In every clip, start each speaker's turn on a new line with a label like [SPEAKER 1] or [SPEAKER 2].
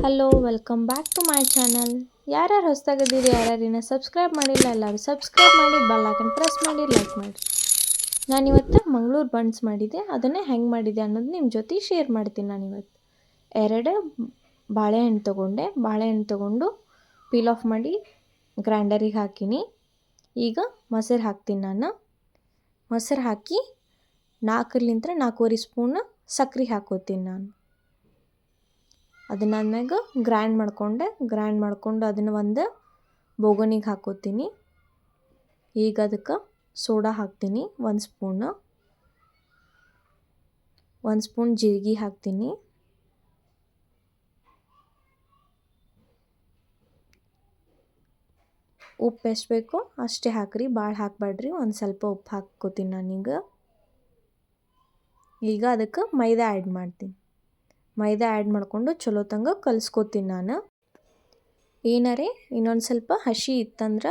[SPEAKER 1] Hello welcome back to my channel. ಯಾರ್ಯಾರು ಹೊಸ್ದಾಗದ್ದೀರಿ, ಯಾರ್ಯಾರಿನ ಸಬ್ಸ್ಕ್ರೈಬ್ ಮಾಡಿಲ್ಲ ಎಲ್ಲರೂ ಸಬ್ಸ್ಕ್ರೈಬ್ ಮಾಡಿ, ಬೆಲ್ ಐಕನ್ ಪ್ರೆಸ್ ಮಾಡಿ, ಲೈಕ್ ಮಾಡಿ. ನಾನಿವತ್ತು ಮಂಗಳೂರು ಬನ್ಸ್ ಮಾಡಿದ್ದೆ, ಅದನ್ನೇ ಹೆಂಗೆ ಮಾಡಿದೆ ಅನ್ನೋದು ನಿಮ್ಮ ಜೊತೆ ಶೇರ್ ಮಾಡ್ತೀನಿ. ನಾನಿವತ್ತು 2 ಬಾಳೆಹಣ್ಣು ತೊಗೊಂಡು ಪೀಲ್ ಆಫ್ ಮಾಡಿ ಗ್ರೈಂಡರಿಗೆ ಹಾಕೀನಿ. ಈಗ ಮೊಸರು ಹಾಕ್ತೀನಿ. ನಾನು ಮೊಸರು ಹಾಕಿ 4ರಿಂದ 4.25 ಸ್ಪೂನ್ ಸಕ್ಕರೆ ಹಾಕೋತೀನಿ. ನಾನು ಅದನ್ನ ಆದ್ಮ್ಯಾಗ ಗ್ರೈಂಡ್ ಮಾಡ್ಕೊಂಡು ಅದನ್ನು ಒಂದು ಬೋಗಣಿಗೆ ಹಾಕೋತೀನಿ. ಈಗ ಅದಕ್ಕೆ ಸೋಡಾ ಹಾಕ್ತೀನಿ, 1 ಸ್ಪೂನ್ ಜೀರಿಗೆ ಹಾಕ್ತೀನಿ. ಉಪ್ಪು ಎಷ್ಟು ಬೇಕೋ ಅಷ್ಟೇ ಹಾಕ್ರಿ, ಭಾಳ ಹಾಕಬೇಡ್ರಿ. ಒಂದು ಸ್ವಲ್ಪ ಉಪ್ಪು ಹಾಕ್ಕೋತೀನಿ ನಾನೀಗ. ಈಗ ಅದಕ್ಕೆ ಮೈದಾ ಆ್ಯಡ್ ಮಾಡಿಕೊಂಡು ಚಲೋ ತಂಗ ಕಲಿಸ್ಕೋತೀನಿ. ನಾನು ಏನಾರೇ ಇನ್ನೊಂದು ಸ್ವಲ್ಪ ಹಸಿ ಇತ್ತಂದ್ರೆ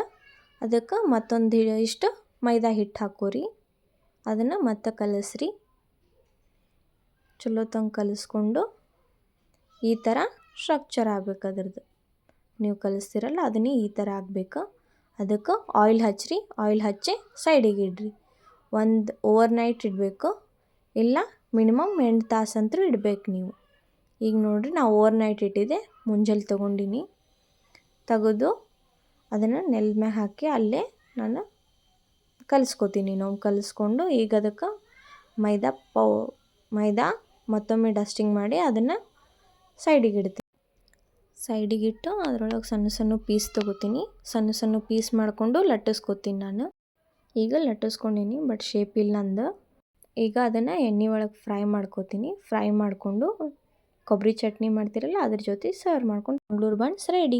[SPEAKER 1] ಅದಕ್ಕೆ ಮತ್ತೊಂದು ಇಷ್ಟು ಮೈದಾ ಹಿಟ್ಟು ಹಾಕೋರಿ. ಅದನ್ನು ಮತ್ತೆ ಕಲಿಸ್ರಿ. ಚಲೋ ತಂಗ ಕಲಿಸ್ಕೊಂಡು ಈ ಥರ ಸ್ಟ್ರಕ್ಚರ್ ಆಗಬೇಕು. ಅದ್ರದ್ದು ನೀವು ಕಲಿಸ್ತಿರಲ್ಲ ಅದನ್ನೇ ಈ ಥರ ಆಗಬೇಕು. ಅದಕ್ಕೆ ಆಯಿಲ್ ಹಚ್ಚಿ ಸೈಡಿಗೆ ಇಡ್ರಿ. ಒಂದು ಓವರ್ನೈಟ್ ಇಡಬೇಕು, ಇಲ್ಲ ಮಿನಿಮಮ್ 8 ತಾಸಂತರೂ ಇಡಬೇಕು ನೀವು. ಈಗ ನೋಡಿರಿ, ನಾವು ಓವರ್ನೈಟ್ ಇಟ್ಟಿದ್ದೆ, ಮುಂಜಾನೆ ತೆಗೆದು ಅದನ್ನು ನೆಲದ ಮ್ಯಾಗ ಹಾಕಿ ಅಲ್ಲೇ ನಾನು ಕಲಿಸ್ಕೋತೀನಿ. ಕಲಿಸ್ಕೊಂಡು ಈಗ ಅದಕ್ಕೆ ಮೈದಾ ಮತ್ತೊಮ್ಮೆ ಡಸ್ಟಿಂಗ್ ಮಾಡಿ ಅದನ್ನು ಸೈಡಿಗಿಟ್ಟು ಅದರೊಳಗೆ ಸಣ್ಣ ಪೀಸ್ ತೊಗೋತೀನಿ. ಸಣ್ಣ ಪೀಸ್ ಮಾಡಿಕೊಂಡು ಲಟ್ಟಿಸ್ಕೋತೀನಿ. ನಾನು ಈಗ ಲಟ್ಟಿಸ್ಕೊಂಡೀನಿ, ಬಟ್ ಶೇಪ್ ಇಲ್ಲ ನಂದು. ಈಗ ಅದನ್ನು ಎಣ್ಣೆ ಒಳಗೆ ಫ್ರೈ ಮಾಡಿಕೊಂಡು ಕೊಬ್ಬರಿ ಚಟ್ನಿ ಮಾಡ್ತಿರಲ್ಲ ಅದ್ರ ಜೊತೆ ಸರ್ವ್ ಮಾಡ್ಕೊಂಡು ಮಂಗಳೂರು ಬನ್ಸ್ ರೆಡಿ.